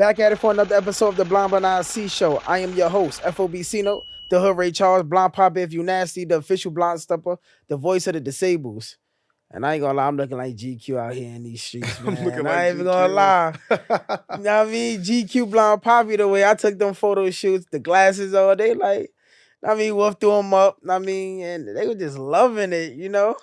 Back at it for another episode of the Blind But Not See Show. I am your host, FOB Cino, the Hood Ray Charles, Blind Pop If You Nasty, the official blind stepper, the voice of the disables. And I ain't gonna lie, I'm looking like GQ out here in these streets, man. I'm looking I like ain't even gonna lie. You know what I mean? GQ Blind Poppy, the way I took them photo shoots, the glasses all day, like, I mean, Wolf threw them up, I mean, and they were just loving it, you know?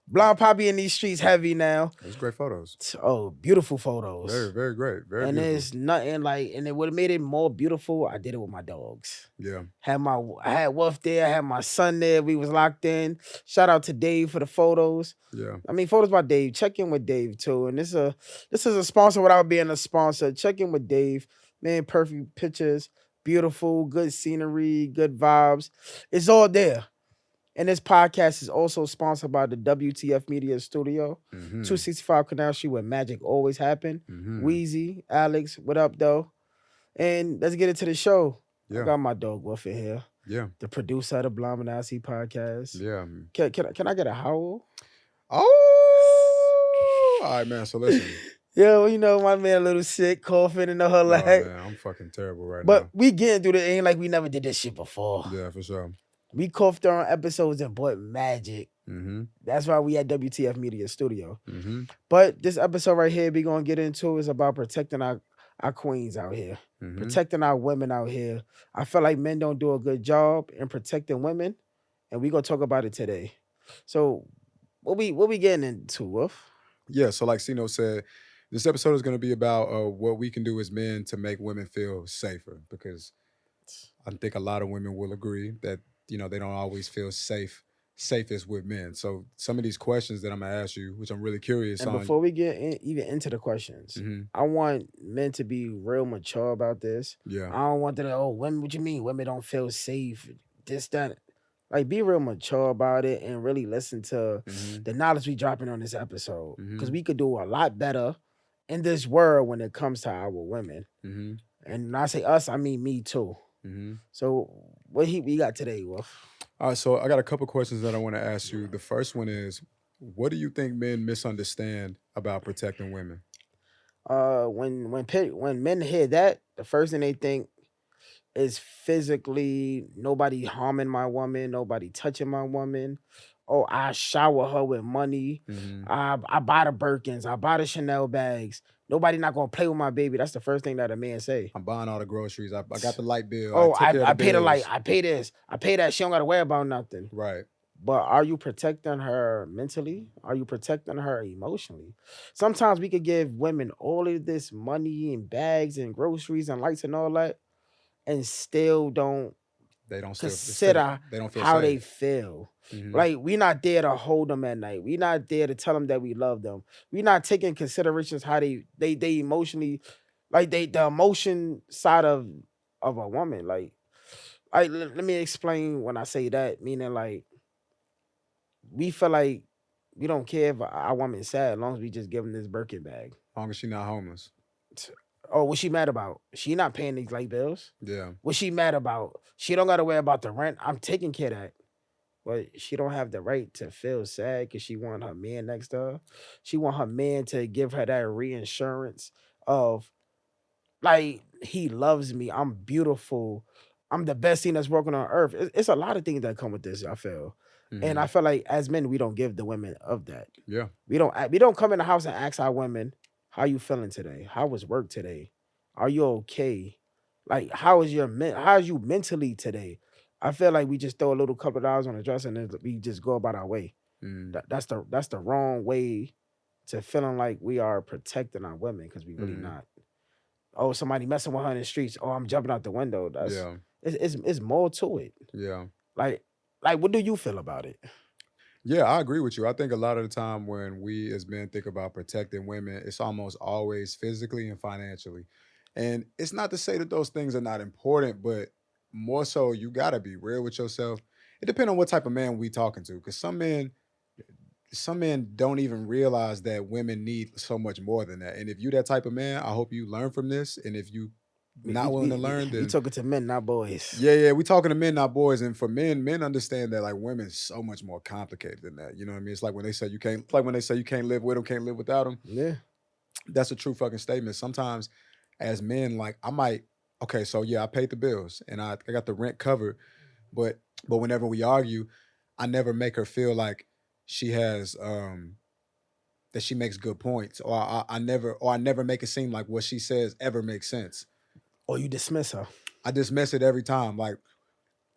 Blind Poppy in these streets heavy now. It's great photos. Oh, beautiful photos. Very, very great. Very and beautiful. there's nothing like, and it would have made it more beautiful. I did it with my dogs. Yeah. I had Wolf there, I had my son there. We was locked in. Shout out to Dave for the photos. Yeah. I mean, photos by Dave. Check in with Dave too. And this is a sponsor without being a sponsor. Check in with Dave. Man, perfect pictures, beautiful, good scenery, good vibes. It's all there. And this podcast is also sponsored by the WTF Media Studio, 265 Canal Street, where magic always happen. Wheezy, Alex, what up, though? And let's get into the show. Yeah. I got my dog Wolf in here. Yeah. The producer of the Blind But Not See podcast. Yeah. Can I get a howl? Oh! All right, man. So listen. Yo, you know, my man a little sick, coughing in the whole Oh, like. man, I'm fucking terrible right now. But we getting through the ain't like we never did this shit before. Yeah, for sure. We coughed on episodes and bought magic. Mm-hmm. That's why we at WTF Media Studio. Mm-hmm. But this episode right here we gonna get into is about protecting our queens out here. Mm-hmm. Protecting our women out here. I feel like men don't do a good job in protecting women, and we gonna talk about it today. So what we getting into, Wolf? Yeah, so like Sino said, this episode is going to be about what we can do as men to make women feel safer, because I think a lot of women will agree that, you know, they don't always feel safest with men. So some of these questions that I'm going to ask you, which I'm really curious And on. before we get even into the questions, Mhm. I want men to be real mature about this. Yeah. I don't want to, women, what you mean? Women don't feel safe, this, that. Like, be real mature about it and really listen to Mhm. the knowledge we dropping on this episode. Mhm. Because we could do a lot better in this world when it comes to our women. Mhm. And when I say us, I mean me too. Mhm. So what we got today, Wolf? All right, so I got a couple questions that I want to ask you. The first one is, what do you think men misunderstand about protecting women? When men hear that, the first thing they think is physically nobody harming my woman, nobody touching my woman. Oh, I shower her with money. Mhm. I buy the Birkins, I buy the Chanel bags. Nobody not gonna play with my baby. That's the first thing that a man say. I'm buying all the groceries. I got the light bill. Oh, took care I of the pay the bills. light, I pay this, I pay that. She don't gotta worry about nothing. Right. But are you protecting her mentally? Are you protecting her emotionally? Sometimes we could give women all of this money and bags and groceries and lights and all that, and still don't They don't still consider they don't feel how they safe. feel. Mhm. Like, we not there to hold them at night. We not there to tell them that we love them. We not taking considerations how they emotionally, like the emotion side of a woman. Like let me explain when I say that, meaning like we feel like we don't care if our woman's sad as long as we just give them this Birkin bag. As long as she's not homeless. Oh, what she mad about? She not paying these light bills. Yeah. What she mad about? She don't gotta worry about the rent. I'm taking care of that. But she don't have the right to feel sad because she want her man next to her. She want her man to give her that reinsurance of, like, he loves me. I'm beautiful. I'm the best thing that's working on earth. It's a lot of things that come with this, I feel. And Mhm. I feel like as men, we don't give the women of that. Yeah. We don't come in the house and ask our women, how you feeling today? How was work today? Are you okay? Like, how is you mentally today? I feel like we just throw a little couple of dollars on the dresser and then we just go about our way. Mm. That's the wrong way to feeling like we are protecting our women, because we really Mhm. not. Oh, somebody messing with her in the streets. Oh, I'm jumping out the window. That's Yeah. it's more to it. Yeah. Like what do you feel about it? Yeah, I agree with you. I think a lot of the time when we as men think about protecting women, it's almost always physically and financially. And it's not to say that those things are not important, but more so you gotta be real with yourself. It depends on what type of man we talking to. Because some men don't even realize that women need so much more than that. And if you that type of man, I hope you learn from this. And if you not willing to learn, We then talking to men, not boys. yeah, we talking to men, not boys. And for men understand that like women is so much more complicated than that. You know what I mean? It's like when they say you can't, like when they say you can't live with them, can't live without them. Yeah. That's a true fucking statement. Sometimes as men, like I might, okay, so yeah, I paid the bills and I got the rent covered, but whenever we argue, I never make her feel like she has that she makes good points, or I never make it seem like what she says ever makes sense. Or you dismiss her. I dismiss it every time, like,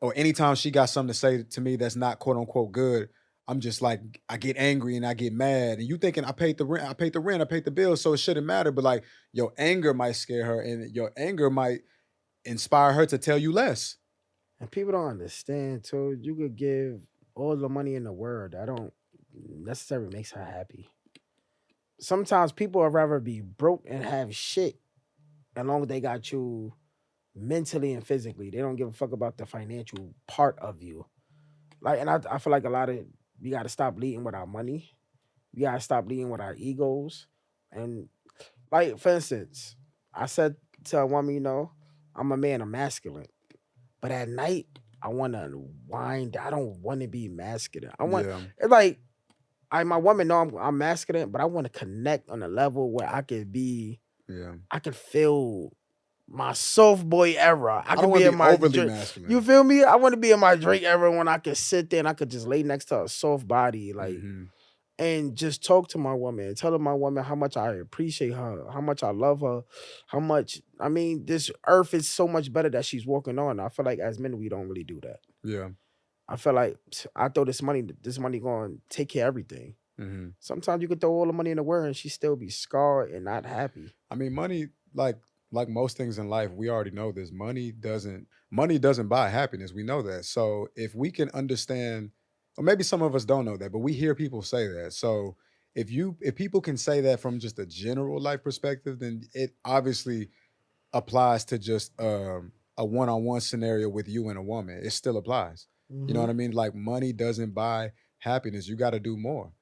or anytime she got something to say to me that's not quote unquote good, I'm just like I get angry and I get mad. And you thinking I paid the bill, so it shouldn't matter. But like your anger might scare her, and your anger might inspire her to tell you less. And people don't understand too. You could give all the money in the world. I don't necessarily makes her happy. Sometimes people would rather be broke and have shit as long as they got you mentally and physically. They don't give a fuck about the financial part of you. Like, and I feel like a lot of we gotta stop leading with our money. We gotta stop leading with our egos. And like, for instance, I said to a woman, I'm a man, I'm masculine. But at night, I wanna wind. I don't wanna be masculine. Yeah, It's like my woman know I'm masculine, but I want to connect on a level where yeah. I could feel my soft boy era. I I don't could want be to in be my overly Drake. You masculine. feel me? I want to be in my Drake era when I could sit there and I could just lay next to a soft body, like, Hmm. and just talk to my woman and tell my woman how much I appreciate her, how much I love her, how much I mean, this earth is so much better that she's walking on. I feel like as men we don't really do that. Yeah. I feel like I throw this money going to take care of everything. Hmm. Sometimes you could throw all the money in the world and she still be scarred and not happy. I mean, money, like most things in life, we already know this. Money doesn't buy happiness. We know that. So if we can understand, or maybe some of us don't know that, but we hear people say that. So if people can say that from just a general life perspective, then it obviously applies to just a one-on-one scenario with you and a woman. It still applies. You know Hmm. what I mean? Like money doesn't buy happiness. You got to do more.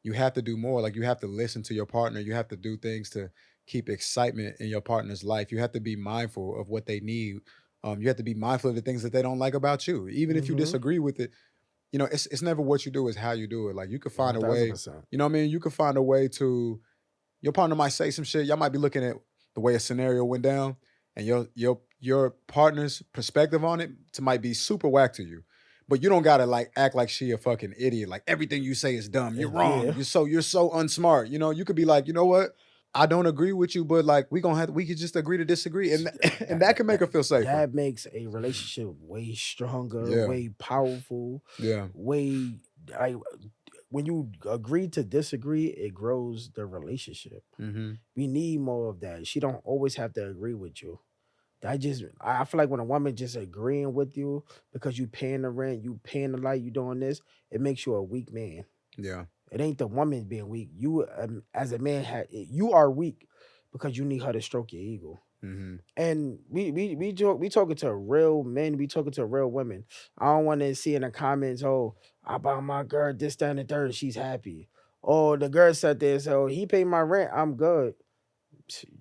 You have to do more. Like you have to listen to your partner. You have to do things to keep excitement in your partner's life. You have to be mindful of what they need. You have to be mindful of the things that they don't like about you. Even if you Hmm. disagree with it, it's never what you do, it's how you do it. Like you could find One a thousand way, percent. you know what I mean? You could find a way to your partner might say some shit. Y'all might be looking at the way a scenario went down, and your partner's perspective on it might be super whack to you. But you don't gotta like act like she a fucking idiot. Like everything you say is dumb. You're wrong. Yeah, You're so unsmart. You could be like, you know what? I don't agree with you, but like we could just agree to disagree, and and that, that that can make that her feel safer. that makes a relationship way stronger, Yeah, way powerful, yeah, way like when you agree to disagree, it grows the relationship. mm-hmm, We need more of that. She don't always have to agree with you. I feel like when a woman just agreeing with you because you paying the rent, you paying the light, you doing this, it makes you a weak man. yeah, It ain't the woman being weak. You as a man, you are weak because you need her to stroke your ego. mm-hmm, And we talking to real men, we talking to real women. I don't want to see in the comments, oh, I bought my girl this, that, and the third, she's happy. Oh, the girl said this, oh, he paid my rent, I'm good.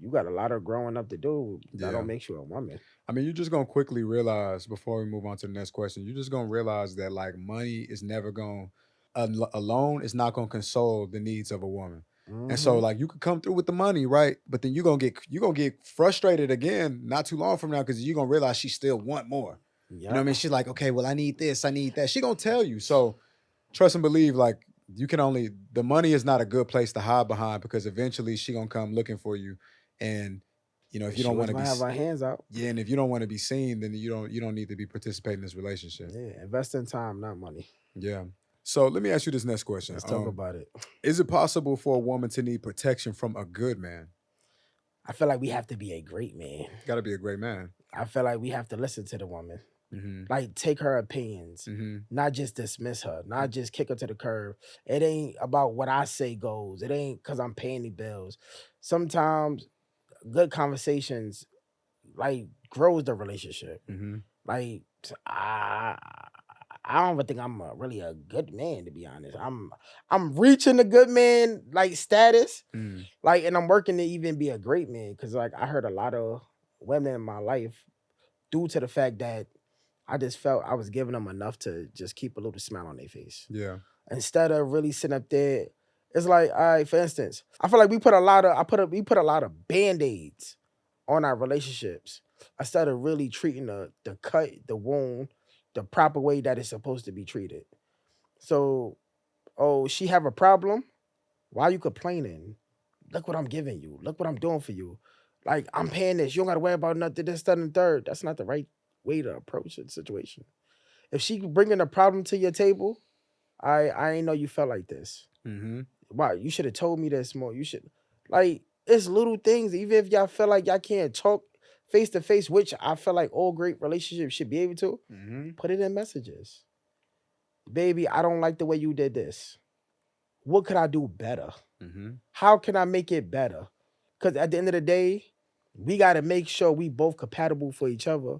You got a lot of growing up to do. That yeah. don't make you a woman. I mean, you're just gonna quickly realize before we move on to the next question. You're just gonna realize that like money is never gonna alone is not gonna console the needs of a woman. And so Mm-hmm. like you could come through with the money, right? But then you're gonna get frustrated again not too long from now because you're gonna realize she still want more. You know what I Yep. mean? She's like, okay, well, I need this, I need that. She gonna tell you. So trust and believe, like the money is not a good place to hide behind because eventually she gonna come looking for you. And if And you she don't want was to gonna be have her hands out. yeah, and if you don't want to be seen, then you don't need to be participating in this relationship. Yeah, invest in time, not money. Yeah. So let me ask you this next question. Let's talk about it. Is it possible for a woman to need protection from a good man? I feel like we have to be a great man. Got to be a great man. I feel like we have to listen to the woman. Mm-hmm. Like take her opinions, Mm-hmm. not just dismiss her, not just kick her to the curb. It ain't about what I say goes. It ain't because I'm paying the bills. Sometimes good conversations like grows the relationship. Mm-hmm. Like I don't even think I'm really a good man to be honest. I'm reaching the good man like status, Mm-hmm. like, and I'm working to even be a great man because like I heard a lot of women in my life due to the fact that I just felt I was giving them enough to just keep a little smile on their face Yeah. instead of really sitting up there. It's like, all right, for instance, I feel like we put a lot of band-aids on our relationships instead of really treating the cut, the wound, the proper way that it's supposed to be treated. So, oh, she have a problem? Why are you complaining? Look what I'm giving you. Look what I'm doing for you. Like, I'm paying this. You don't gotta worry about nothing, this, that, and the third. That's not the right way to approach the situation. If she bringing a problem to your table, I ain't know you felt like this. Mm-hmm. Wow, you should have told me this more. You should, like, it's little things. Even if y'all feel like y'all can't talk face to face, which I feel like all great relationships should be able to, Mm-hmm. put it in messages. Baby, I don't like the way you did this. What could I do better? Mm-hmm. How can I make it better? Because at the end of the day, we got to make sure we both compatible for each other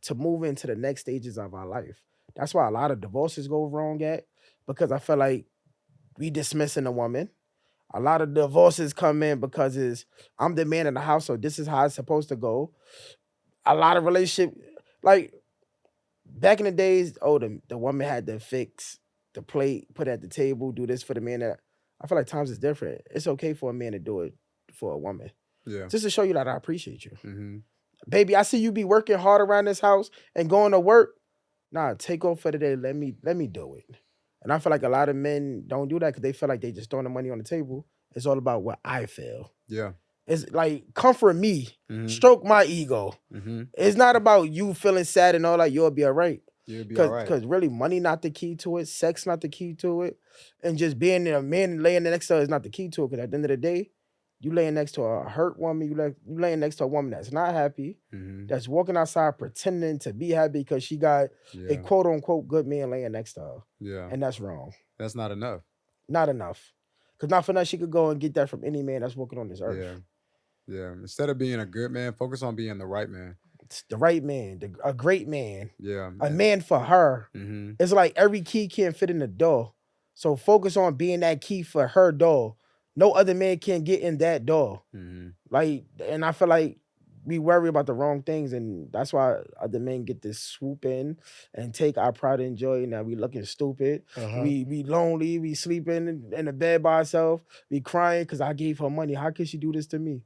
to move into the next stages of our life. That's why a lot of divorces go wrong at, because I feel like we dismissing a woman. A lot of divorces come in because it's I'm the man in the house, so this is how it's supposed to go. A lot of relationship, like back in the days, oh, the woman had to fix the plate, put it at the table, do this for the man. That I feel like times is different. It's okay for a man to do it for a woman, Yeah. just to show you that I appreciate you, Mm-hmm. baby. I see you be working hard around this house and going to work. Nah, take off for the day. Let me do it. And I feel like a lot of men don't do that because they feel like they just throwing the money on the table. It's all about what I feel. Yeah. It's like comfort me, Mm-hmm. stroke my ego. Mm-hmm. It's not about you feeling sad and all that. You'll be all right. You'll be all right. Because really, money not the key to it. Sex not the key to it. And just being a man laying next to her is not the key to it. Because at the end of the day, you laying next to a hurt woman. You laying next to a woman that's not happy. Mm-hmm. That's walking outside pretending to be happy because she got a Yeah. quote unquote good man laying next to her. Yeah. And that's wrong. That's not enough. Not enough. Because not for nothing, she could go and get that from any man that's walking on this earth. Yeah. Yeah. Instead of being a good man, focus on being the right man. It's the right man, a great man, Yeah. a man for her. Mm-hmm. It's like every key can't fit in the door. So focus on being that key for her door. No other man can get in that door. Mm-hmm. Like, and I feel like we worry about the wrong things, and that's why other men get this swoop in and take our pride and joy. Now we looking stupid. Uh-huh. We lonely. We sleeping in the bed by ourselves. We crying because I gave her money. How can she do this to me?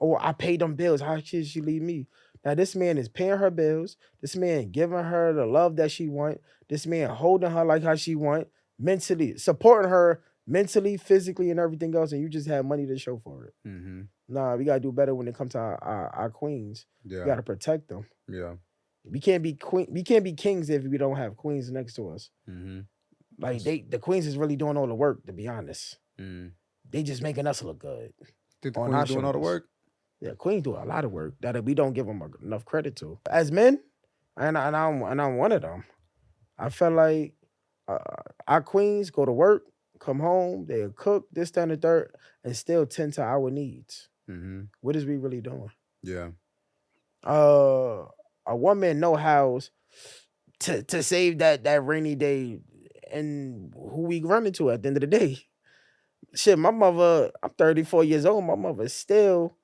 Or I paid them bills. How can she leave me? Now this man is paying her bills. This man giving her the love that she want. This man holding her like how she want, mentally supporting her mentally, physically, and everything else. And you just have money to show for it. Mm-hmm. Nah, we gotta do better when it comes to our queens. Yeah. We gotta protect them. Yeah. We can't be We can't be kings if we don't have queens next to us. Mm-hmm. Like the queens is really doing all the work. To be honest, Mm. they just making us look good. Think the On our queen's doing all the shoulders. work? Yeah, queens do a lot of work that we don't give them enough credit to. As men, and I'm one of them. I feel like our queens go to work, come home, they cook this, that, and the third, and still tend to our needs. Mm-hmm. What is we really doing? Yeah. A woman know how to save that rainy day, and who we run into at the end of the day. Shit, my mother, I'm 34 years old. My mother is still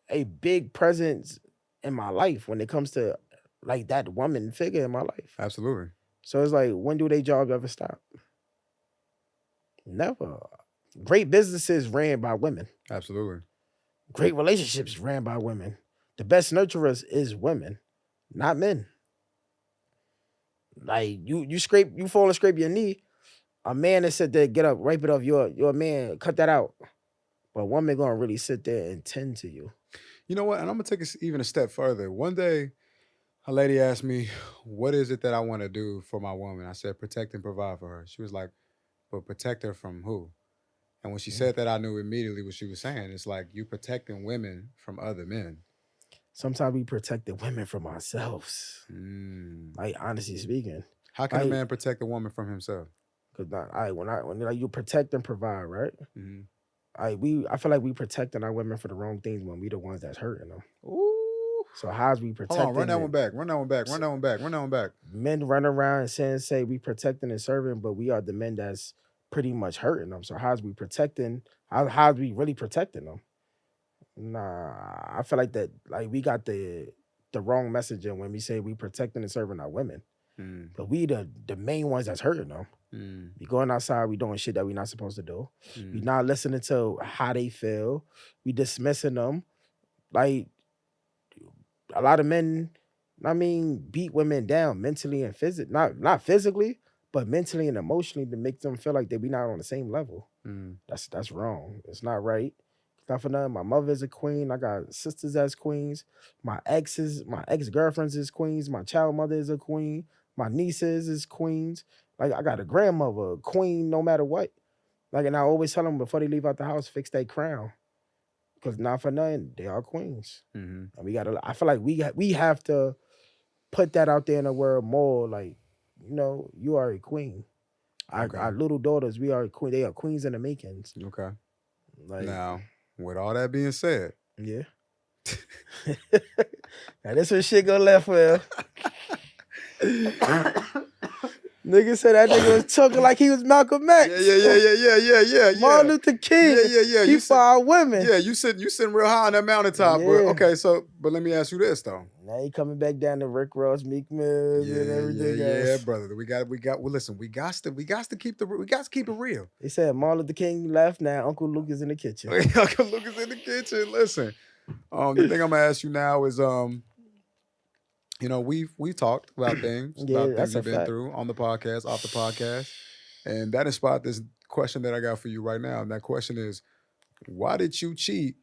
a big presence in my life when it comes to like that woman figure in my life. Absolutely. So it's like, when do they jobs ever stop? Never. Great businesses ran by women. Absolutely. Great relationships ran by women. The best nurturers is women, not men. Like you fall and scrape your knee. A man that sit there, get up, wipe it off. You're a man, cut that out. But a woman gonna really sit there and tend to you. You know what? And I'm gonna take it even a step further. One day, a lady asked me, "What is it that I want to do for my woman?" I said, "Protect and provide for her." She was like, "But protect her from who?" And when she Mm. said that, I knew immediately what she was saying. It's like you protecting women from other men. Sometimes we protect the women from ourselves. Mm. Like, honestly speaking, How can a Like- man protect a woman from himself? because when like, you protect and provide, right? Mm-hmm. I feel like we protecting our women for the wrong things when we the ones that's hurting them. Ooh. So how's we Hold protecting? on, run that it? one back. Run that one back. Run that one back. Run that one back. Men run around and say we protecting and serving, but we are the men that's pretty much hurting them. So how's we protecting? How's we really protecting them? Nah, I feel like that. Like we got the wrong messaging when we say we protecting and serving our women, Mm. but we the main ones that's hurting them. Mm. We going outside, we doing shit that we not supposed to do. We Mm. not listening to how they feel. We dismissing them. Like a lot of men, I mean, beat women down mentally and physically, not physically, but mentally and emotionally to make them feel like they be not on the same level. Mm. That's wrong. It's not right. Not for nothing. My mother is a queen. I got sisters as queens. My ex girlfriends is queens. My child mother is a queen. My nieces is queens. Like I got a grandmother, a queen, no matter what. Like, and I always tell them before they leave out the house, fix their crown. Cause not for nothing, they are queens. Mm-hmm. And we gotta. I feel like we have to put that out there in the world more. Like, you are a queen. Okay. Our little daughters, we are queen. They are queens in the makings. Okay. Like, Now, with all that being said, yeah. Now this where shit go left for. Nigga said that nigga was talking like he was Malcolm X. Yeah. Martin Luther King. Yeah. He for our women. Yeah, you sitting real high on that mountaintop. Yeah. But okay, but let me ask you this though. Now he coming back down to Rick Ross, Meek Mill, and everything else. Yeah, brother. We got. Well, listen, we got to keep it real. He said Martin Luther King left. Now Uncle Luke is in the kitchen. Uncle Luke is in the kitchen. Listen, the thing I'm gonna ask you now is we've talked about things, about things you've been through on the podcast, off the podcast, and that inspired this question that I got for you right now. And that question is, why did you cheat?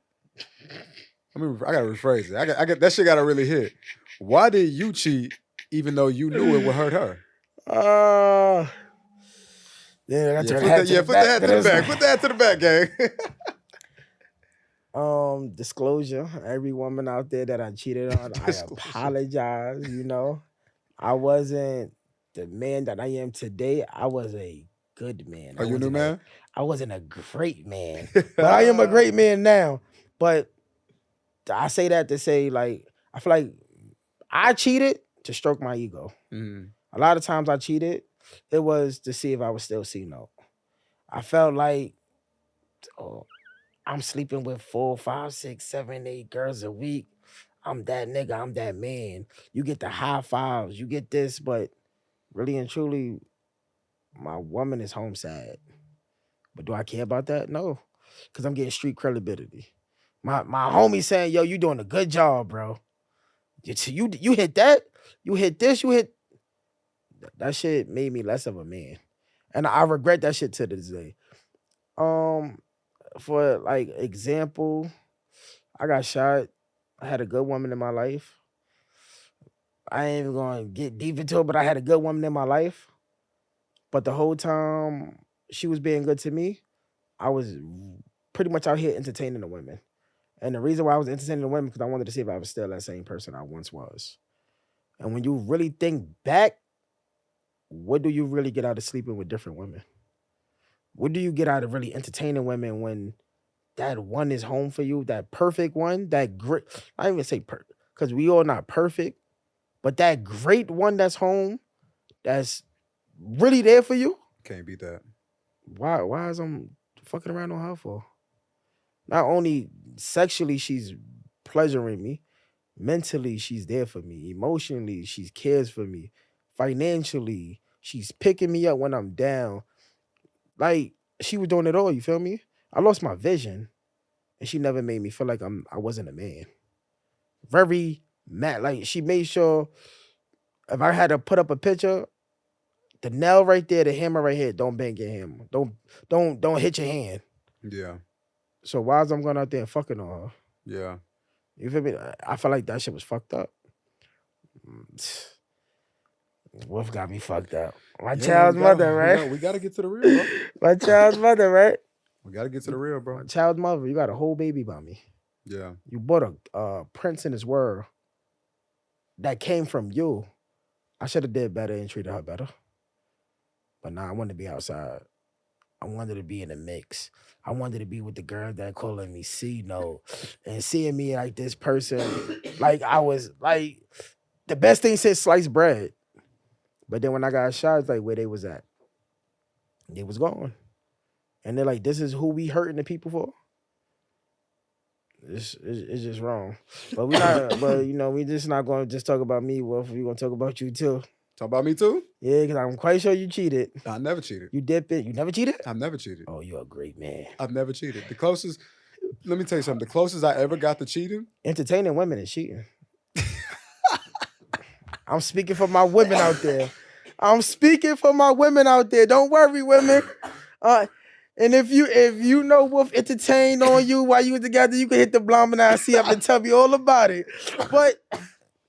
I gotta rephrase it. I got that shit gotta really hit. Why did you cheat even though you knew it would hurt her? Put the hat to the back. Put the hat to the back, gang. Disclosure. Every woman out there that I cheated on, I apologize. I wasn't the man that I am today. I was a good man. Are you a new man? I wasn't a great man, but I am a great man now. But I say that to say, like, I feel like I cheated to stroke my ego. Mm-hmm. A lot of times I cheated, it was to see if I would still see no. I felt like, I'm sleeping with 4, 5, 6, 7, 8 girls a week. I'm that nigga. I'm that man. You get the high fives. You get this, but really and truly, my woman is home sad. But do I care about that? No, because I'm getting street credibility. My homie saying, yo, you doing a good job, bro. You hit that. You hit this. You hit. That shit made me less of a man. And I regret that shit to this day. For like example, I got shot. I had a good woman in my life. I ain't even gonna get deep into it, but I had a good woman in my life. But the whole time she was being good to me, I was pretty much out here entertaining the women. And the reason why I was entertaining the women because I wanted to see if I was still that same person I once was. And when you really think back, what do you really get out of sleeping with different women? What do you get out of really entertaining women when that one is home for you, that perfect one, that great, I don't even say perfect, because we all not perfect, but that great one that's home, that's really there for you? Can't beat that. Why is I'm fucking around on her for? Not only sexually she's pleasuring me, mentally she's there for me, emotionally she cares for me, financially she's picking me up when I'm down. Like, she was doing it all, you feel me? I lost my vision, and she never made me feel like I wasn't a man. Very mad. Like, she made sure if I had to put up a picture, the nail right there, the hammer right here, don't bang your hammer. Don't hit your hand. Yeah. So why is I'm going out there and fucking on her? Yeah. You feel me? I feel like that shit was fucked up. Wolf got me fucked up. My child's mother, right? We gotta get to the real, bro. My child's mother, right? We gotta get to the real, bro. My child's mother, you got a whole baby by me. Yeah. You bought a prince in this world that came from you. I should have did better and treated her better. But nah, I wanted to be outside. I wanted to be in the mix. I wanted to be with the girl that calling me C-No and seeing me like this person. Like I was like, the best thing since sliced bread. But then when I got shot, it's like where they was at. They was gone. And they're like, this is who we hurting the people for? It's just wrong. But we just not going to just talk about me, Wolf. We're going to talk about you too. Talk about me too? Yeah, because I'm quite sure you cheated. I never cheated. You dip it. You never cheated? I've never cheated. Oh, you're a great man. I've never cheated. The closest, let me tell you something. The closest I ever got to cheating. Entertaining women is cheating. I'm speaking for my women out there. I'm speaking for my women out there. Don't worry, women. And if you know Wolf entertained on you while you were together, you can hit the Blom and see up and tell me all about it. But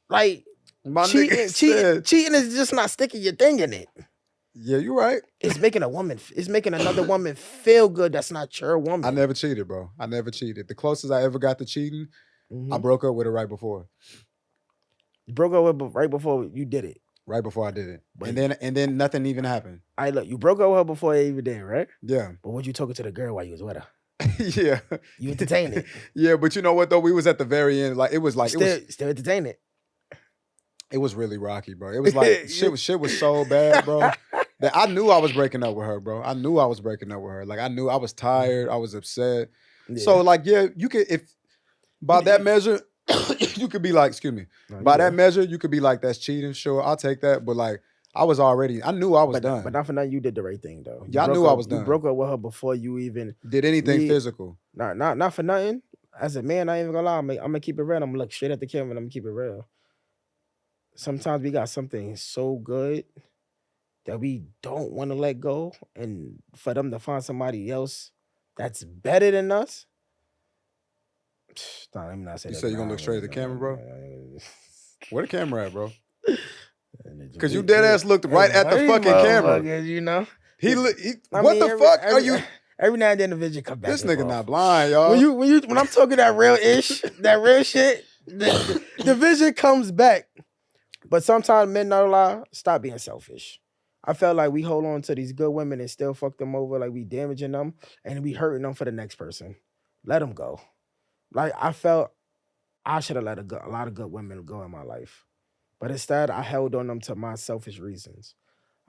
like My nigga said, cheating is just not sticking your thing in it. yeah, you're right. It's making another woman feel good. That's not your woman. I never cheated, bro. I never cheated. The closest I ever got to cheating, I Mhm. broke up with her right before. You broke up with her right before you did it. Right before I did it. But- And then nothing even happened. Look, you broke up with her before you even did, right? Yeah. But what you talking to the girl while you was with her? Yeah. You entertained it. Yeah, but you know what though? We was at the very end. Like it was like Still entertain it. it was really rocky, bro. It was like shit was so bad, bro. That I knew I was breaking up with her, bro. I knew I was breaking up with her. Like I knew I was tired. I was upset. Yeah. So like, yeah, you could if by that measure, you could be like, excuse me. No, By you that good. measure, you could be like, that's cheating. Sure, I'll take that. But like, I knew I was done. But not for nothing, you did the right thing though. Yeah, I knew I was You done. broke up with her before you even Did anything physical. not for nothing. As a man, I ain't even gonna lie. I'm gonna keep it real. I'm gonna look straight at the camera and I'm gonna keep it real. Sometimes we got something so good that we don't want to let go, and for them to find somebody else that's better than us. Nah, let me not say You that. said you gonna look straight at the camera, bro? Where the camera at, bro? Because Because you dead ass looked right at the fucking camera. You know. He I what mean, the fuck are you? Every now and then the vision come back. This and nigga forth. not blind, y'all. When I'm talking that real ish, that real shit, the vision comes back. But sometimes men, not lie, stop being selfish. I felt like we hold on to these good women and still fuck them over, like we damaging them and we hurting them for the next person. Let them go. Like I felt I should have let a lot of good women go in my life, but instead I held on them to my selfish reasons.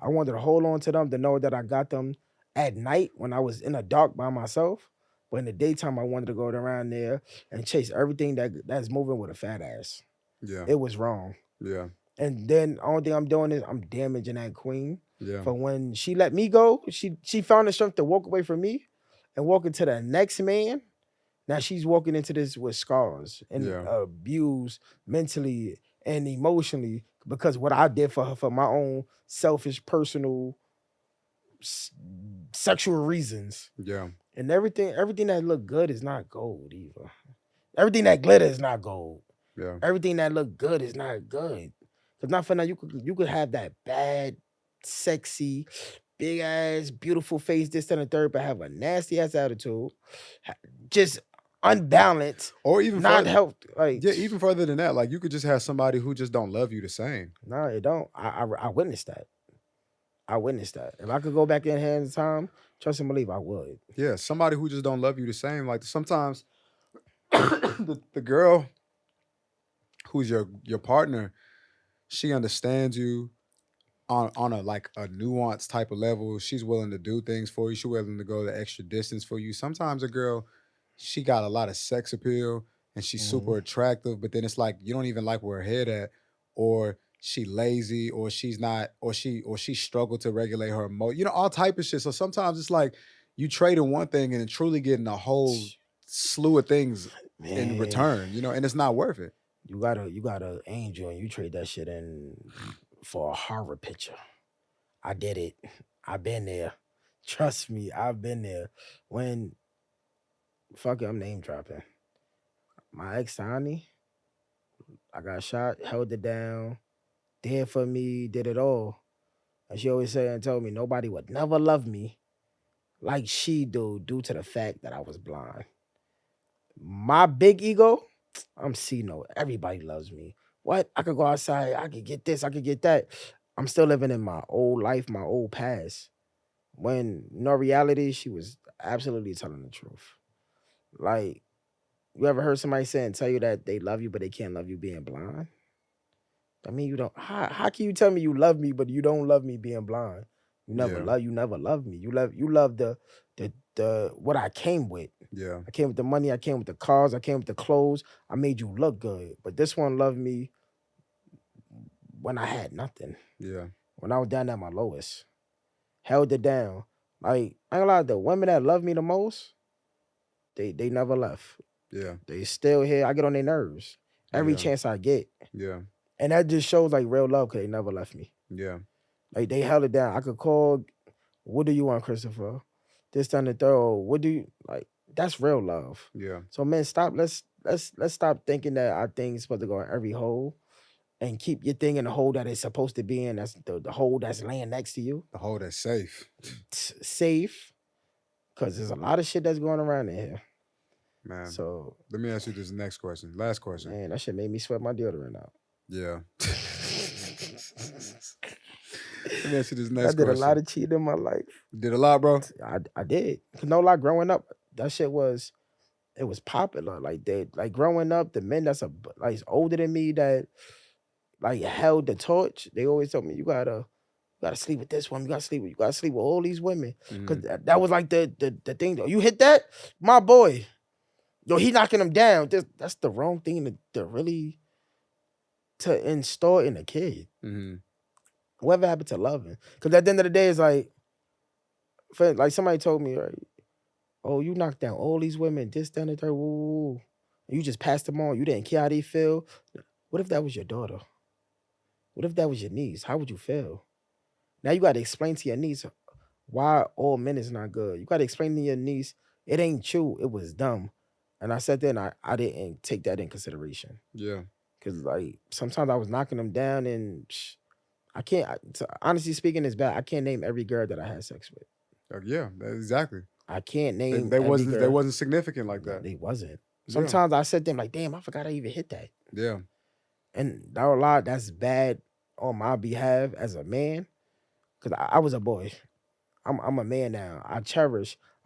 I wanted to hold on to them to know that I got them at night when I was in the dark by myself. But in the daytime, I wanted to go around there and chase everything that's moving with a fat ass. Yeah, It was wrong. yeah, And then the only thing I'm doing is I'm damaging that queen. yeah. For when she let me go, she found the strength to walk away from me and walk into the next man. Now she's walking into this with scars and Yeah. abused mentally and emotionally because what I did for her for my own selfish, personal, sexual reasons. Yeah, And everything that look good is not gold either. Everything that glitter is not gold. yeah, Everything that look good is not good. Cause not for now, you could have that bad, sexy, big ass, beautiful face, this, that, and the third, but have a nasty ass attitude, just unbalanced, or even not further, helped. Like even further than that, like you could just have somebody who just don't love you the same. no, it don't. I witnessed that. I witnessed that. If I could go back in hands of time, trust and believe, I would. Yeah, somebody who just don't love you the same. Like sometimes the girl who's your partner, she understands you on a like a nuanced type of level. She's willing to do things for you. She's willing to go the extra distance for you. Sometimes a girl, she got a lot of sex appeal and she's super attractive, but then it's like you don't even like where her head at, or she lazy, or she's not, or she struggled to regulate her emotion. You know, all type of shit. So sometimes it's like you trading one thing and then truly getting a whole slew of things in Man, return. You know, and it's not worth it. you got a angel and you trade that shit in for a horror picture. I did it. I've been there. Trust me, I've been there. When fuck it, I'm name dropping. My ex Tani, I got shot, held it down, there for me, did it all. And she always said and told me nobody would never love me like she do due to the fact that I was blind. My big ego, I'm C-note. Everybody loves me. What? I could go outside, I could get this, I could get that. I'm still living in my old life, my old past. When no reality, she was absolutely telling the truth. Like, you ever heard somebody say and tell you that they love you, but they can't love you being blind? I mean, you don't. How can you tell me you love me, but you don't love me being blind? You never Yeah. love. You never love me. You love the what I came with. Yeah. I came with the money. I came with the cars. I came with the clothes. I made you look good. But this one loved me when I had nothing. Yeah. When I was down at my lowest, held it down. Like I ain't gonna lie, the women that love me the most, they never left. Yeah. They still here. I get on their nerves every Yeah. chance I get. Yeah. And that just shows like real love because they never left me. Yeah. Like they held it down. I could call, what do you want, Christopher? This, that, and the third. Or what do you like? That's real love. Yeah. So man, stop. Let's stop thinking that our thing's supposed to go in every hole and keep your thing in the hole that it's supposed to be in. That's the hole that's laying next to you. The hole that's safe. Safe. Cause there's a lot of shit that's going around in here. Man. So Let me ask you this next question. Last question. man, that shit made me sweat my deodorant out. Yeah. Let me ask you this I next did a question. lot of cheating in my life. Did a lot, bro? I did. No lie, growing up, that shit was it was popular. Like growing up, the men that's like older than me that like held the torch, they always told me you gotta sleep with this woman, you gotta sleep with all these women. Cause Mhm. that was like the thing though. You hit that, my boy. Yo, he knocking them down. That's the wrong thing to really to install in a kid. Mhm. Whatever happened to loving? Because at the end of the day, it's like, like somebody told me, right? Oh, you knocked down all these women, this, that, and the third. Woo, woo, woo. You just passed them on. You didn't care how they feel. What if that was your daughter? What if that was your niece? How would you feel? Now you got to explain to your niece why all men is not good. You got to explain to your niece it ain't true. It was dumb. And I said then I didn't take that in consideration. Yeah. Because like sometimes I was knocking them down and I can't, honestly speaking, it's bad. I can't name every girl that I had sex with. Yeah. Exactly. I can't They, name they every wasn't. They girl. wasn't significant like No, that. they wasn't. Yeah. Sometimes I said them like, damn, I forgot I even hit that. Yeah. And that a lot that's bad on my behalf as a man. Cause I was a boy. I'm a man now. I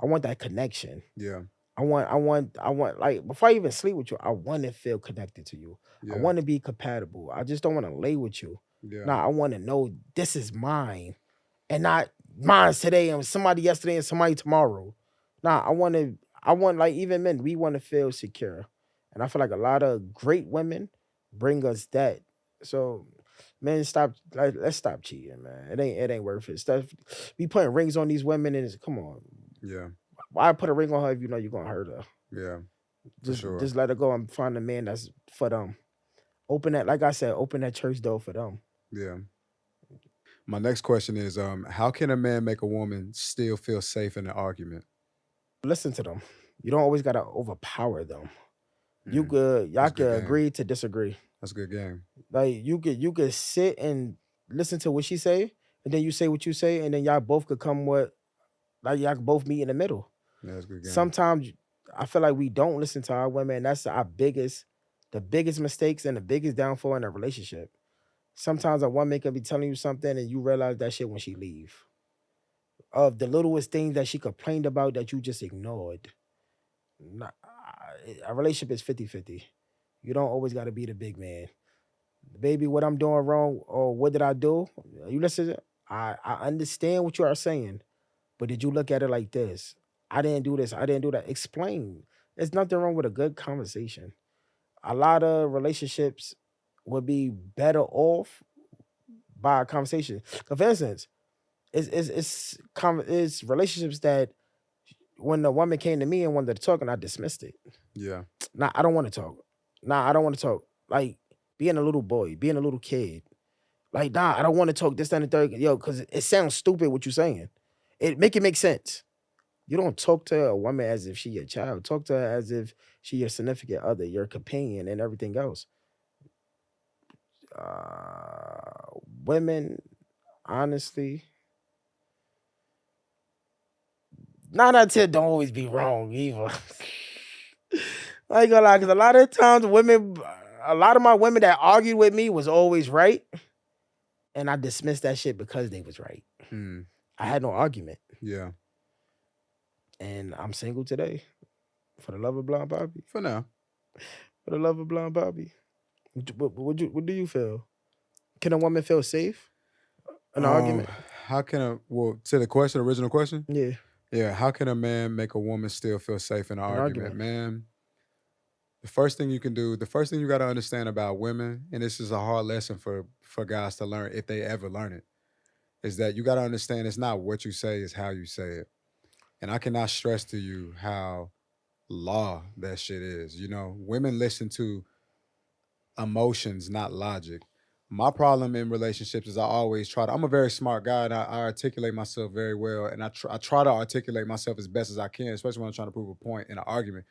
want that connection. Yeah. I want like before I even sleep with you, I want to feel connected to you. I Yeah. want to be compatible. I just don't want to lay with you. Yeah. Nah, I want to know this is mine. And not mine today and somebody yesterday and somebody tomorrow. Nah, I want like even men, we want to feel secure. And I feel like a lot of great women bring us that. So man, let's stop cheating, man. It ain't worth it. Stuff we putting rings on these women and come on. Yeah. Why put a ring on her if you know you're gonna hurt her? Yeah. Just sure. let her go and find a man that's for them. Open that, like I said, open that church door for them. Yeah. My next question is, how can a man make a woman still feel safe in an argument? Listen to them. You don't always gotta overpower them. Y'all That's a good could game. agree to disagree. That's a good game. Like you could sit and listen to what she say, and then you say what you say, and then y'all both could come with like y'all could both meet in the middle. Yeah, that's a good game. Sometimes I feel like we don't listen to our women, and that's the biggest mistakes and the biggest downfall in a relationship. Sometimes a woman could be telling you something, and you realize that shit when she leave. Of the littlest things that she complained about that you just ignored. A relationship is 50-50. You don't always got to be the big man. Baby, what I'm doing wrong or what did I do? You listen, I understand what you are saying, but did you look at it like this? I didn't do this. I didn't do that. Explain. There's nothing wrong with a good conversation. A lot of relationships would be better off by a conversation. 'Cause for instance, it's relationships that when the woman came to me and wanted to talk and I dismissed it. Yeah. Nah, I don't want to talk. Nah, I don't want to talk. Like being a little boy, being a little kid. Like, nah, I don't want to talk this, that, and the third. Yo, because it sounds stupid what you're saying. It make sense. You don't talk to a woman as if she your child. Talk to her as if she your significant other, your companion, and everything else. Women, honestly, 9 out of 10 don't always be wrong either. I ain't gonna lie, because a lot of times a lot of my women that argued with me was always right. And I dismissed that shit because they was right. Mm. I had no argument. Yeah. And I'm single today. For the love of Blonde Bobby. For now. For the love of Blonde Bobby. What do you feel? Can a woman feel safe? An argument? How can to the question, original question? Yeah. Yeah. How can a man make a woman still feel safe in an argument? Man, the first thing you got to understand about women, and this is a hard lesson for guys to learn if they ever learn it, is that you got to understand it's not what you say, it's how you say it. And I cannot stress to you how law that shit is. You know, women listen to emotions, not logic. My problem in relationships is I always try to. I'm a very smart guy, and I articulate myself very well, and I try to articulate myself as best as I can, especially when I'm trying to prove a point in an argument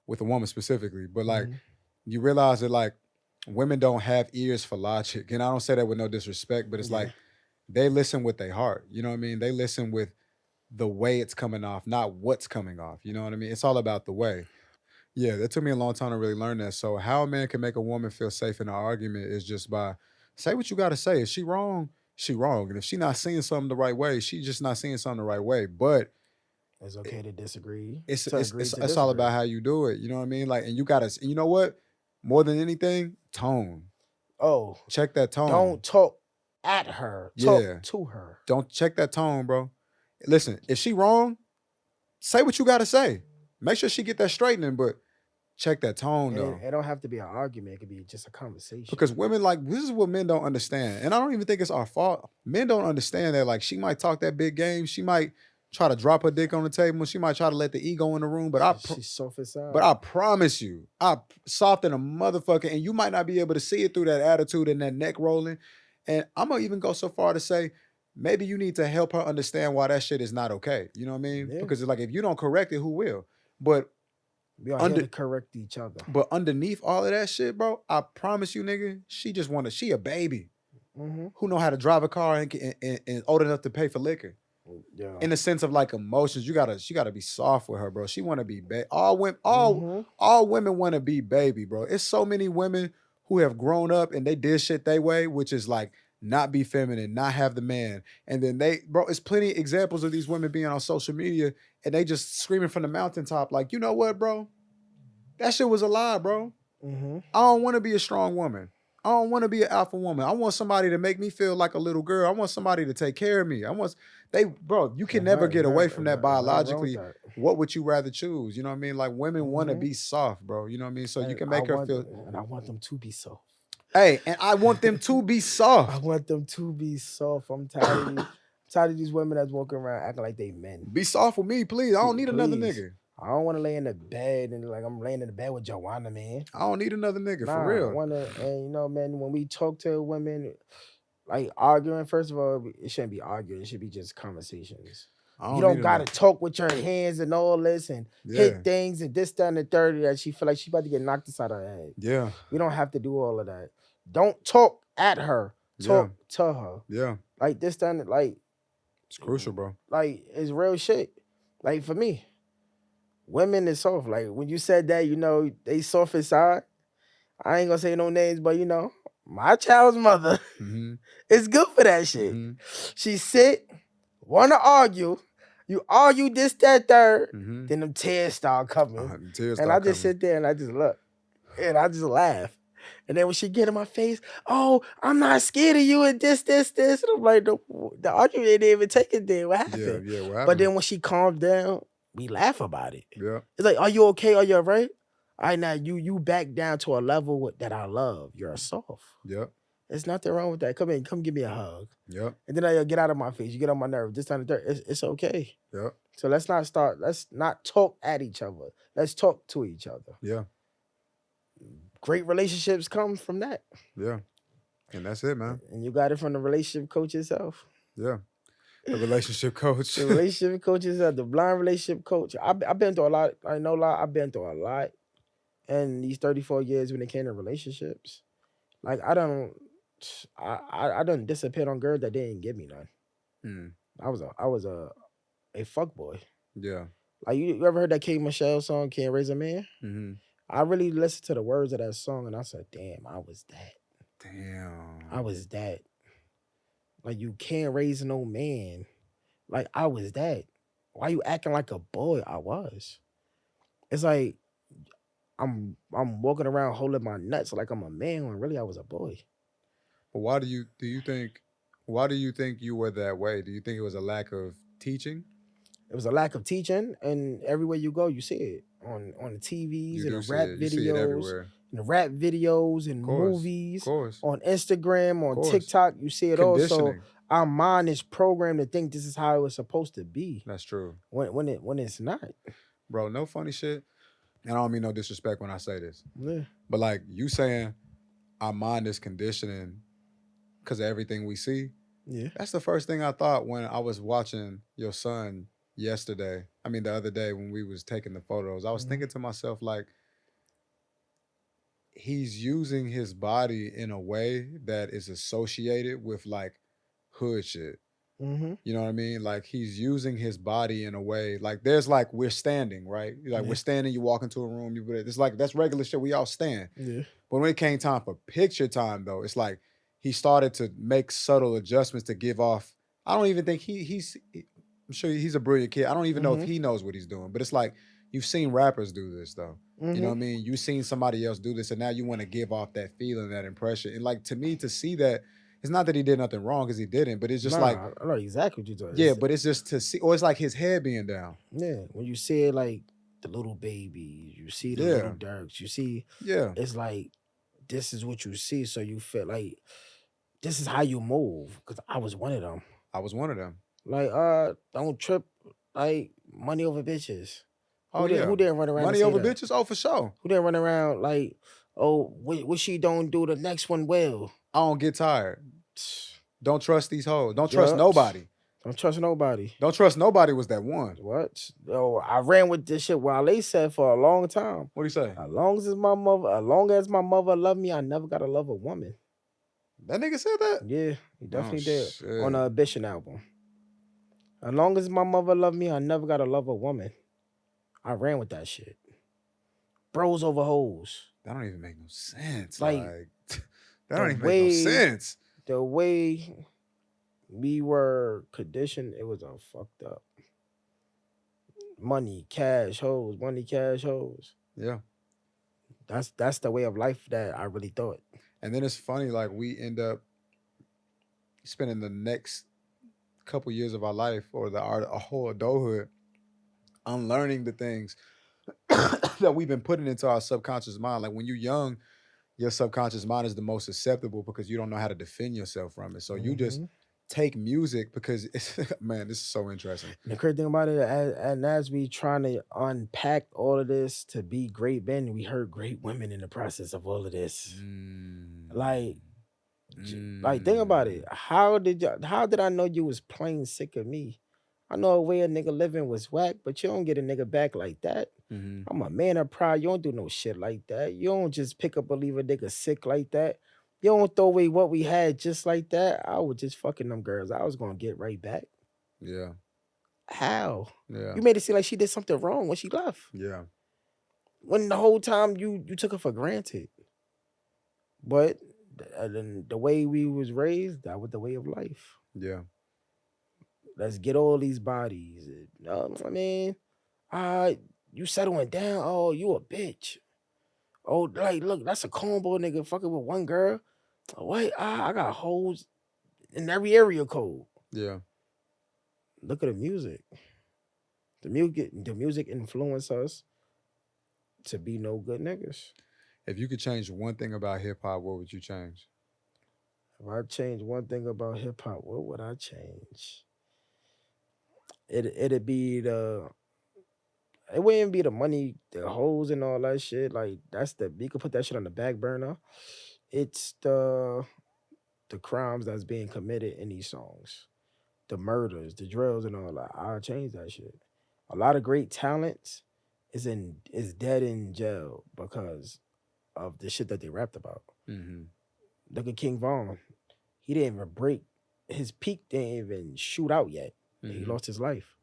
with a woman specifically. But like, Mhm. you realize that like women don't have ears for logic, and I don't say that with no disrespect, but it's Yeah. like they listen with their heart. You know what I mean? They listen with the way it's coming off, not what's coming off. You know what I mean? It's all about the way. Yeah, that took me a long time to really learn that. So how a man can make a woman feel safe in an argument is just by say what you gotta say. Is she wrong? She wrong. And if she not seeing something the right way, she just not seeing something the right way. But It's it- okay to disagree, it's to it's agree it's to it's all disagree. about how you do it. You know what I mean? Like, and you gotta, and you know what? More than anything, tone. Oh, Check that tone. don't talk at her, talk Yeah. to her. Don't check that tone, bro. Listen, if she wrong, say what you gotta say. Make sure she get that straightening, but check that tone And though. it don't have to be an argument. It could be just a conversation. Because women like this is what men don't understand. And I don't even think it's our fault. Men don't understand that like she might talk that big game. She might try to drop her dick on the table. She might try to let the ego in the room. She's soft But inside. I promise you, I soften a motherfucker, and you might not be able to see it through that attitude and that neck rolling. And I'm gonna even go so far to say, maybe you need to help her understand why that shit is not okay. You know what I mean? Yeah. Because it's like if you don't correct it, who will? But We are here under to correct each other. but underneath all of that shit, bro, I promise you, nigga, she a baby Mm-hmm. who know how to drive a car and old enough to pay for liquor. Yeah. In the sense of like emotions, she gotta be soft with her, bro. She wanna be Mhm. all women wanna be baby, bro. It's so many women who have grown up and they did shit they way, which is like not be feminine, not have the man. And then it's plenty of examples of these women being on social media and they just screaming from the mountaintop, like, you know what, bro? That shit was a lie, bro. Mm-hmm. I don't want to be a strong woman. I don't want to be an alpha woman. I want somebody to make me feel like a little girl. I want somebody to take care of me. Bro, you can never get away from that There's nothing wrong with biologically. that. What would you rather choose? You know what I mean? Like women want to Mm-hmm. be soft, bro. You know what I mean? So you can make her feel, I want them to be soft. hey, and I want them to be I soft. want them to be soft. I'm tired of tired of these women that's walking around acting like they men. Be soft with me, please. I don't need another Please. nigga. I don't want to lay in the bed and like I'm laying in the bed with Joanna, man. I don't need another nigga, Nah, for I real. want to, and you know, man, when we talk to women, like arguing, first of all, it shouldn't be arguing. It should be just conversations. I You don't don't need gotta another. talk with your hands and all this and Yeah. hit things and this, that, and the third that she feel like she about to get knocked inside her head. Yeah. We don't have to do all of that. Don't talk at her. Talk to her. Yeah. Like this, that, and like It's crucial, bro. like it's real shit. Like for me, women is soft. Like when you said that, you know, they soft inside. I ain't gonna say no names, but you know, my child's mother Mm-hmm. is good for that shit. Mm-hmm. She sit, wanna argue. You argue this, that, third, Mm-hmm. then them tears start coming. Tears And start I just coming. sit there and I just look. And I just laugh. And then when she get in my face, oh, I'm not scared of you and this. And I'm like, the argument didn't even take it there. What happened? Yeah. What But happened? then when she calmed down, we laugh about it. Yeah. It's like, are you okay? Are you all right? All right, now you back down to a level that I love. You're soft. Yep. There's nothing wrong with that. Come give me a hug. Yep. And then I get out of my face. You get on my nerve. This time the third. It's okay. Yep. So let's not talk at each other. Let's talk to each other. Yeah. Great relationships come from that. Yeah. And that's it, man. And you got it from the relationship coach yourself. Yeah. The relationship coach. The relationship coach yourself, the blind relationship coach. I've been through a lot. I know a lot. I've been through a lot. And these 34 years when it came to relationships, like I done disappeared on girls that didn't give me none. Mm. I was a fuck boy. Yeah. Like you ever heard that K Michelle song, Can't Raise a Man? Mm-hmm. I really listened to the words of that song and I said, damn, I was that. Damn. I was that. Like you can't raise no man. Like I was that. Why you acting like a boy? I was. It's like I'm walking around holding my nuts like I'm a man when really I was a boy. But why do you think you were that way? Do you think it was a lack of teaching? It was a lack of teaching, and everywhere you go, you see it on the TVs You and do the see rap it. You see it videos, everywhere. and the rap videos and Of course. movies Of course. on Instagram, on course. TikTok. You see it also. Conditioning. Our mind is programmed to think this is how it's supposed to be That's true. when it's not. Bro, no funny shit. And I don't mean no disrespect when I say this. Yeah. But like you saying our mind is conditioning because of everything we see. Yeah. That's the first thing I thought when I was watching your son yesterday. I mean, the other day when we was taking the photos, I was Mhm. thinking to myself, like, he's using his body in a way that is associated with like hood shit. Mhm. You know what I mean? Like he's using his body in a way like there's like we're standing, right? Like we're Yeah. standing, you walk into a room, you it's like that's regular shit. We all stand. Yeah. But when it came time for picture time, though, it's like he started to make subtle adjustments to give off. I don't even think I'm sure he's a brilliant kid. I don't even know if Mhm. he knows what he's doing. But it's like you've seen rappers do this though. You know what Mhm. I mean? You've seen somebody else do this, and now you want to give off that feeling, that impression. And like to me, to see that, it's not that he did nothing wrong because he didn't, but it's just like, Nah, I know exactly what you're doing. yeah, but it's just to see, or it's like his head being down. Yeah, when you see it like the little babies, you see the little Yeah, Dirks, you see yeah. it's like this is what you see, so you feel like this is how you move. Cause I was one of them. I was one of them. Like, don't trip like money over bitches. Oh yeah, Who didn't run around and money say over that? bitches. Oh for sure. Who didn't run around like, oh, what she don't do, the next one will. I don't get tired. Don't trust these hoes. Don't trust Yeah, nobody. don't trust nobody. Don't trust nobody was that one. What? Oh, I ran with this shit while they said for a long time. What do you say? As long as my mother loved me, I never gotta love a woman. That nigga said that? Yeah, he Oh definitely did on shit. the Ambition album. As long as my mother loved me, I never gotta love a woman. I ran with that shit. Bros over hoes. That don't even make no sense. Like Like that the don't even make no way sense. the way we were conditioned, it was a fucked up. Money, cash, hoes, money, cash, hoes. Yeah. That's the way of life that I really thought. And then it's funny, like we end up spending the next couple years of our life or a whole adulthood unlearning the things that we've been putting into our subconscious mind. Like when you're young, your subconscious mind is the most susceptible because you don't know how to defend yourself from it. So you just Mhm. take music because it's man, this is so interesting. And the crazy thing about it, as we trying to unpack all of this to be great men, we hurt great women in the process of all of this. Like, Mm, like think about mm, it. How did I know you was plain sick of me? I know a way a nigga living was whack, but you don't get a nigga back like that. mhm. I'm a man of pride. You don't do no shit like that. You don't just pick up and leave a nigga sick like that. You don't throw away what we had just like that. I was just fucking them girls. I was gonna get right back. Yeah, How? yeah, You made it seem like she did something wrong when she left. yeah, When the whole time you took her for granted. But then the way we was raised, that was the way of life. yeah. Let's get all these bodies. I mean, uh, you settling down. Oh, you a bitch. Oh, like look, that's a combo nigga fucking with one girl. What? I got hoes in every area code. Yeah. Look at the music. The music influenced us to be no good niggas. If you could change one thing about hip hop, what would you change? If I change one thing about hip hop, what would I change? It'd be it wouldn't be the money, the hoes and all that shit. Like that's you could put that shit on the back burner. It's the crimes that's being committed in these songs. The murders, the drills and all that. I'll change that shit. A lot of great talents is dead in jail because of the shit that they rapped about. Mm-hmm. Look at King Von. He didn't even break his peak didn't even shoot out yet. He Mm-hmm. lost his life.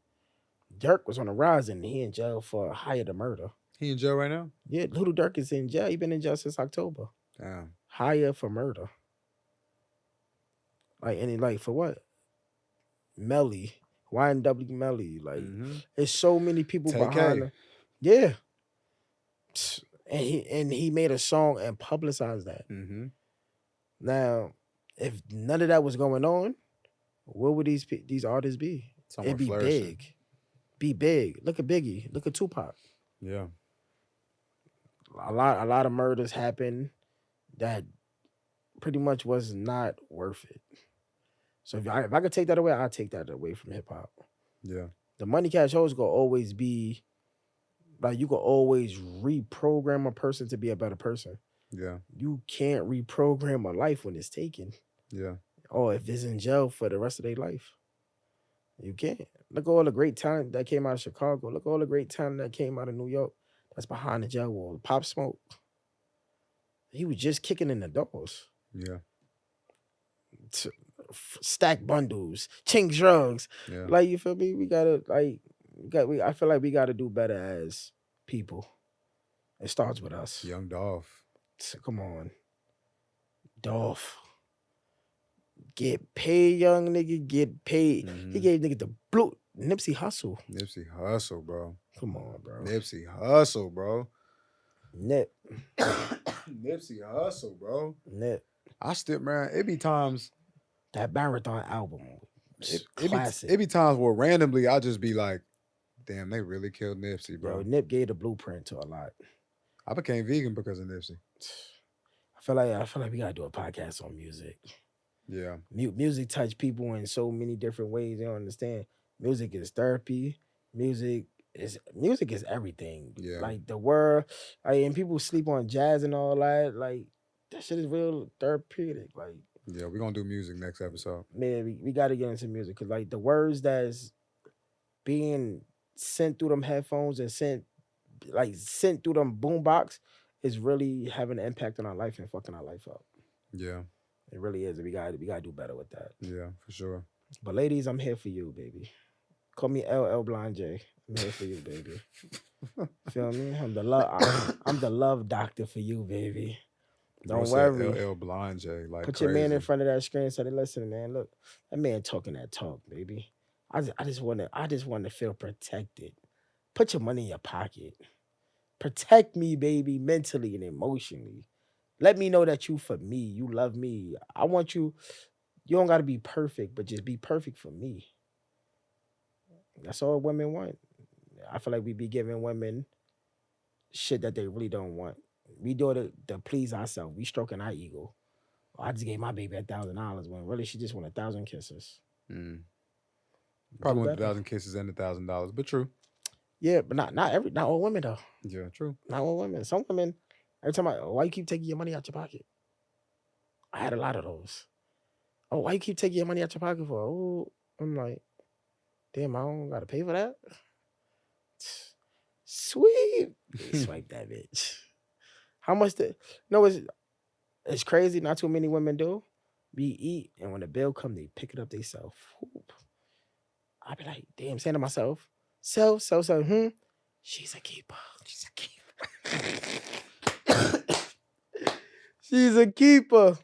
Dirk was on the rise and he in jail for hire to murder. He in jail right now? Yeah, Little Dirk is in jail. He been in jail since October. Damn. Hire for murder. Like and like for what? Melly. YNW Melly. Like Mm-hmm. there's so many people Take behind K. him. Yeah. And he made a song and publicized that. Mm-hmm. Now, if none of that was going on, where would these artists be? Somewhere It'd be flourishing. big. Be big. Look at Biggie. Look at Tupac. Yeah. A lot of murders happened that pretty much was not worth it. So if I could take that away, I'd take that away from hip hop. Yeah. The money cash hoes gonna always be like you can always reprogram a person to be a better person. Yeah. You can't reprogram a life when it's taken. Yeah. or if it's in jail for the rest of their life. You can't. Look at all the great talent that came out of Chicago. Look at all the great talent that came out of New York. That's behind the jail wall. Pop Smoke. He was just kicking in the doors. Yeah. T- Stack bundles, chink drugs. Yeah. Like you feel me? We gotta I feel like we gotta do better as people. It starts with us. Young Dolph. So come on. Dolph. Get paid, young nigga. Get paid. He gave nigga the blue Nipsey Hussle. Nipsey Hussle, bro. Come on, bro. Nipsey Hussle, bro. Nip. Nipsey Hussle, bro. Nip. I still, man, it be times. That Marathon album. Classic. It be times where randomly I'll just be like, damn, they really killed Nipsey, bro. Yo, Nip gave the blueprint to a lot. I became vegan because of Nipsey. I feel like we gotta do a podcast on music. Yeah. Music touch people in so many different ways. You don't understand. Music is therapy. Music is everything. Yeah. Like the world, and people sleep on jazz and all that. Like that shit is real therapeutic. Like yeah, we're gonna do music next episode. Man, we gotta get into music because like the words that's being sent through them headphones and sent through them boombox is really having an impact on our life and fucking our life up. Yeah. It really is. We gotta do better with that. Yeah, for sure. But ladies, I'm here for you, baby. Call me LL Blind J. I'm here for you, baby. Feel me? I'm the love doctor for you, baby. Don't worry. LL Blind J. Like put crazy. your man in front of that screen and say, listen, man, look, that man talking that talk, baby. I just want to feel protected. Put your money in your pocket. Protect me, baby, mentally and emotionally. Let me know that you for me. You love me. I want you. You don't got to be perfect, but just be perfect for me. That's all women want. I feel like we be giving women shit that they really don't want. We do it to please ourselves. We stroking our ego. I just gave my baby $1,000 when really she just want 1,000 kisses. Probably want 1,000 kisses and $1,000, but true. Yeah, but not all women though. Yeah, true. Not all women. Some women, every time why you keep taking your money out your pocket? I had a lot of those. Oh, why you keep taking your money out your pocket for? Oh, I'm like, damn, I don't gotta pay for that. Sweet. Swipe that bitch. How much it's crazy, not too many women do. We eat, and when the bill come, they pick it up themselves. I be like, damn, saying to myself, so, she's a keeper. She's a keeper. She's a keeper.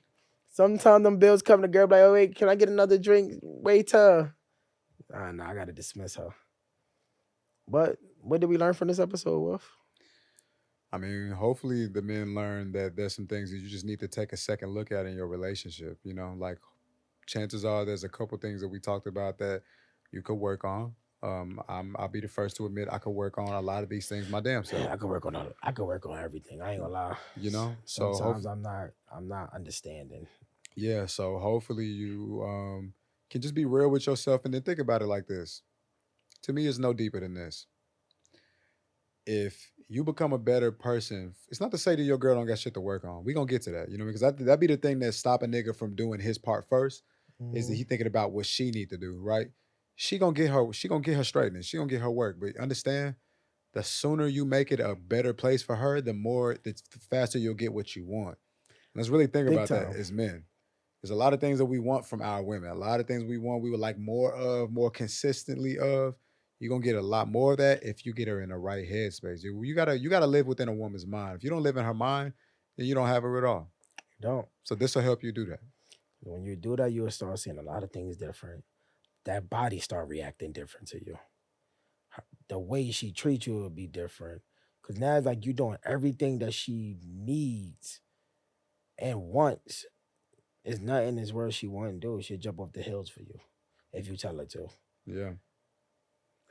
Sometimes them bills come to girl like, oh wait, can I get another drink? Waiter. No, I gotta dismiss her. But what did we learn from this episode, Wolf? I mean, hopefully the men learn that there's some things that you just need to take a second look at in your relationship. You know, like chances are there's a couple things that we talked about that you could work on. I'll be the first to admit I could work on a lot of these things my damn self. Yeah, I could work on everything. I ain't gonna lie. You know, so sometimes I'm not understanding. Yeah, so hopefully you can just be real with yourself and then think about it like this. To me, it's no deeper than this. If you become a better person, it's not to say that your girl don't got shit to work on. We gonna get to that, you know, because that'd be the thing that stop a nigga from doing his part first, is that he thinking about what she need to do, right? She gonna get her straightening. She gonna get her work. But understand, the sooner you make it a better place for her, the faster you'll get what you want. Let's really think about that as men. There's a lot of things that we want from our women. A lot of things we would like more of, more consistently of. You're gonna get a lot more of that if you get her in the right headspace. You gotta live within a woman's mind. If you don't live in her mind, then you don't have her at all. You don't. So this will help you do that. When you do that, you'll start seeing a lot of things different. That body start reacting different to you. The way she treats you will be different. Cause now it's like you're doing everything that she needs and wants. It's nothing in this world she won't do. She'll jump off the hills for you if you tell her to. Yeah.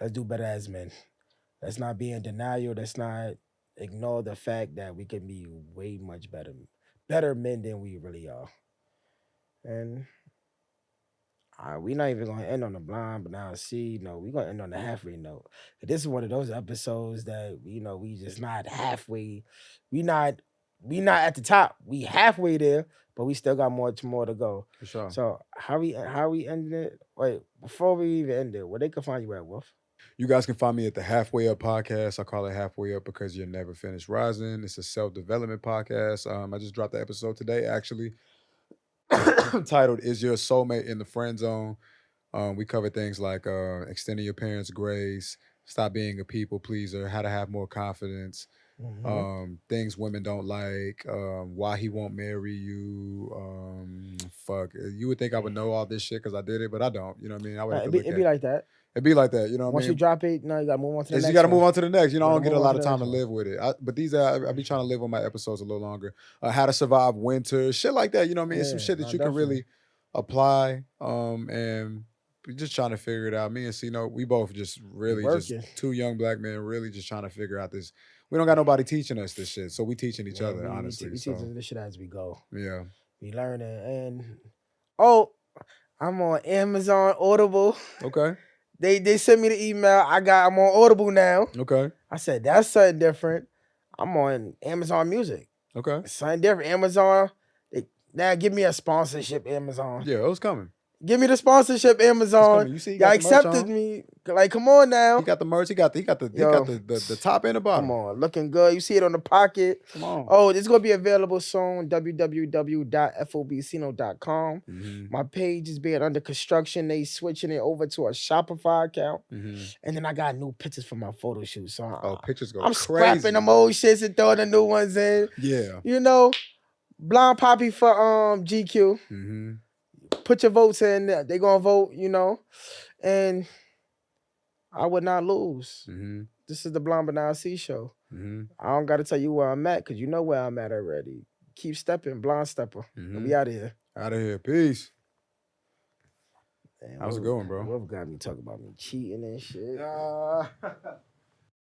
Let's do better as men. Let's not be in denial. Let's not ignore the fact that we can be way much better men than we really are. And we're not even going to end on the blind, but now see, no, we're going to end on the halfway note. This is one of those episodes that, we just not halfway. We not we not at the top. We halfway there, but we still got more to go. For sure. So how we ending it? Wait, before we even end it, where they can find you at, Wolf? You guys can find me at the Halfway Up podcast. I call it Halfway Up because you're never finished rising. It's a self-development podcast. I just dropped the episode today, actually, titled "Is Your Soulmate in the Friend Zone?" We cover things like extending your parents' grace, stop being a people pleaser, how to have more confidence, things women don't like, why he won't marry you. You would think I would know all this shit because I did it, but I don't. You know what I mean? I would have to look It'd at be it. like that. It'd be like that. You know what I Once mean? you drop it, now you gotta move on to the Is next you got to one. move on to the next. You know, I You don't gotta get a move lot on of to the time to next one. live with it. But these, I be trying to live on my episodes a little longer. How to survive winter, shit like that. You know what I mean? It's some Yeah, shit that no, you can definitely. really apply. And we just trying to figure it out. Me and Cino, we both just really just working. two young black men, really just trying to figure out this. We don't got nobody teaching us this shit, so we teaching each Yeah, other, we honestly. we So teaching this shit as we go. yeah, We learning. And oh, I'm on Amazon Audible. okay, They sent me the email. I'm on Audible now. okay, I said that's something different. I'm on Amazon Music. okay. It's something different. Amazon. Now give me a sponsorship, Amazon. Yeah, it was coming. Give me the sponsorship, It's Amazon. coming. You see, he Y'all got the merch accepted on. me. Like, come on now. He got the merch. He got the Yo, the top and the bottom. come on, looking good. You see it on the pocket. Come on. Oh, it's gonna be available soon. www.fobcino.com. My page is being under construction. They switching it over to a Shopify account, and then I got new pictures for my photo shoot. So Pictures go I'm crazy. scrapping them old shits and throwing the new ones in. Yeah. You know, Blind Poppy for GQ. Put your votes in. They gonna vote. You know, and I would not lose. This is the Blonde But Now C show. I don't got to tell you where I'm at because you know where I'm at already. Keep stepping, Blonde Stepper. And we out of here. Out of here. Peace. Damn, How's it going, bro? Wolf got me talking about me cheating and shit.